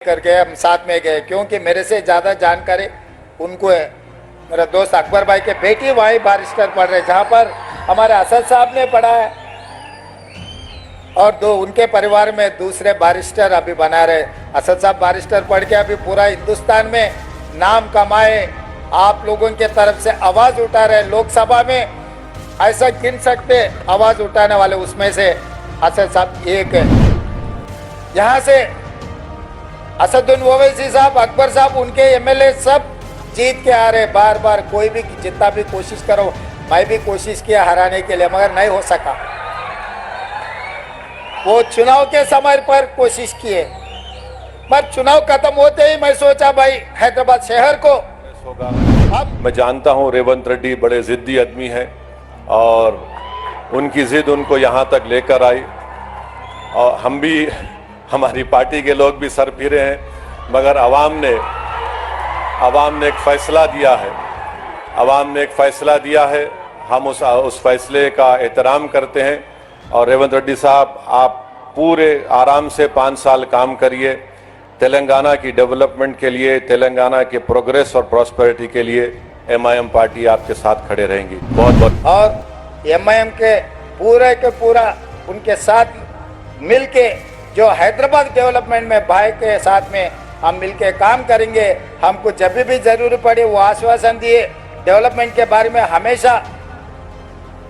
करके हम साथ में गए, क्योंकि मेरे से ज़्यादा जानकारी उनको है। मेरा दोस्त अकबर भाई के बेटी वहीं बारिस्टर पढ़ रहे, जहाँ पर हमारे असद साहब ने पढ़ा है, और दो उनके परिवार में दूसरे बारिस्टर अभी बना रहे। असद साहब बारिस्टर पढ़ के अभी पूरा हिंदुस्तान में नाम कमाए, आप लोगों के तरफ से आवाज़ उठा रहे। लोकसभा में ऐसा गिन सकते आवाज़ उठाने वाले, उसमें से असद साहब एक है। यहाँ से असदुद्दीन ओवैसी साहब, अकबर साहब, उनके एमएलए सब जीत के आ रहे बार बार। कोई भी जितना भी कोशिश करो, मैं भी कोशिश किया हराने के लिए, मगर नहीं हो सका। वो चुनाव के समय पर कोशिश किए, पर चुनाव खत्म होते ही मैं सोचा भाई हैदराबाद शहर को अब मैं जानता हूं रेवंत रेड्डी बड़े जिद्दी आदमी हैं और उनकी जिद उनको यहां तक लेकर आई, और हम भी, हमारी पार्टी के लोग भी सर फिरे हैं, मगर आवाम ने एक फैसला दिया है। आवाम ने एक फैसला दिया है, हम उस फैसले का एहतराम करते हैं। और रेवंत रेड्डी साहब, आप पूरे आराम से 5 साल काम करिए। तेलंगाना की डेवलपमेंट के लिए, तेलंगाना के प्रोग्रेस और प्रॉस्पेरिटी के लिए एमआईएम पार्टी आपके साथ खड़े रहेंगी। बहुत बहुत। और एमआईएम के पूरा उनके साथ मिलके जो हैदराबाद डेवलपमेंट में भाई के साथ में हम मिलके काम करेंगे। हमको जब भी जरूरत पड़े वो आश्वासन दिए। डेवलपमेंट के बारे में हमेशा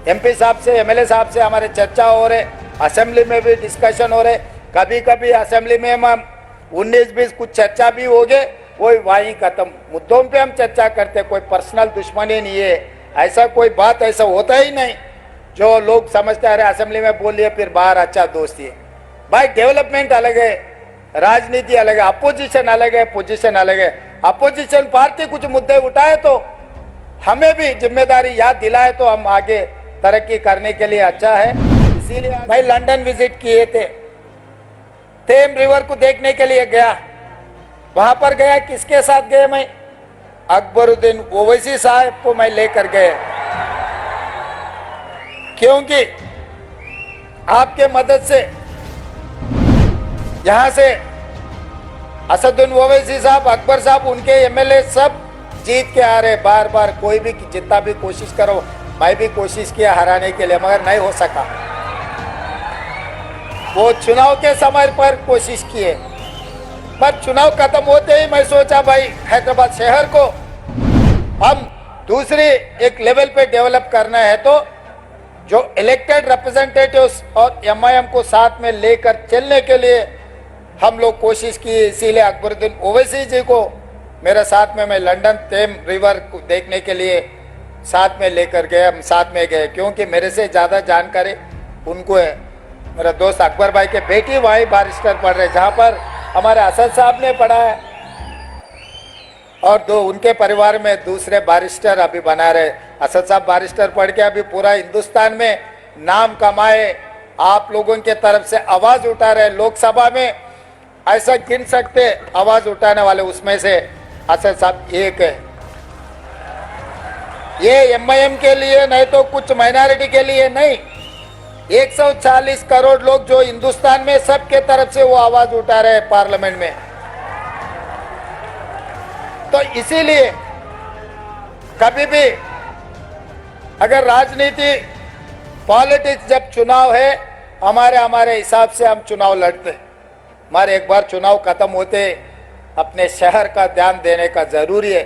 एमपी साहब से, एमएलए साहब से हमारे चर्चा हो रहे, असेंबली में भी डिस्कशन हो रहे। कभी कभी असेंबली में हम 19-20 कुछ चर्चा भी हो गए, वो वहीं खत्म। मुद्दों पे हम चर्चा करते, कोई पर्सनल दुश्मनी नहीं है, ऐसा कोई बात ऐसा होता ही नहीं जो लोग समझते आ रहे असेंबली में बोल लिए फिर बाहर अच्छा दोस्ती है। भाई डेवलपमेंट अलग है, राजनीति अलग है, अपोजिशन अलग है, पोजीशन अलग है। अपोजिशन पार्टी कुछ मुद्दे उठाए तो हमें भी जिम्मेदारी याद दिलाए तो हम आगे तरक्की करने के लिए अच्छा है। इसीलिए भाई लंदन विजिट किए थे, थेम रिवर को देखने के लिए गया। वहां पर गया, किसके साथ गए? मैं अकबरुद्दीन ओवैसी साहब को मैं लेकर गए, क्योंकि आपके मदद से यहाँ से असदुद्दीन ओवैसी साहब, अकबर साहब, उनके एमएलए सब जीत के आ रहे बार बार। कोई भी जितना भी कोशिश करो, मैं भी कोशिश किया हराने के लिए, मगर नहीं हो सका। वो चुनाव के समय पर कोशिश किए, पर चुनाव खत्म होते ही मैं सोचा भाई हैदराबाद शहर को हम दूसरी एक लेवल पे डेवलप करना है, तो जो इलेक्टेड रिप्रेजेंटेटिव्स और एमआईएम को साथ में लेकर चलने के लिए हम लोग कोशिश की। इसीलिए अकबरुद्दीन ओवैसी जी को मेरे साथ में, मैं लंदन थेम रिवर को देखने के लिए साथ में लेकर गए, हम साथ में गए, क्योंकि मेरे से ज़्यादा जानकारी उनको है। मेरा दोस्त अकबर भाई के बेटी वहीं बारिस्टर पढ़ रहे, जहाँ पर हमारे असद साहब ने पढ़ा है, और दो उनके परिवार में दूसरे बारिस्टर अभी बना रहे। असद साहब बारिस्टर पढ़ के अभी पूरा हिंदुस्तान में नाम कमाए, आप लोगों के तरफ से आवाज़ उठा रहे। लोकसभा में ऐसा गिन सकते आवाज़ उठाने वाले, उसमें से असद साहब एक है। ये एमआईएम के लिए नहीं तो कुछ माइनॉरिटी के लिए नहीं, 140 करोड़ लोग जो हिंदुस्तान में, सबके तरफ से वो आवाज़ उठा रहे हैं पार्लियामेंट में। तो इसीलिए कभी भी अगर राजनीति, पॉलिटिक्स, जब चुनाव है, हमारे हिसाब से हम चुनाव लड़ते, हमारे एक बार चुनाव खत्म होते अपने शहर का ध्यान देने का जरूरी है।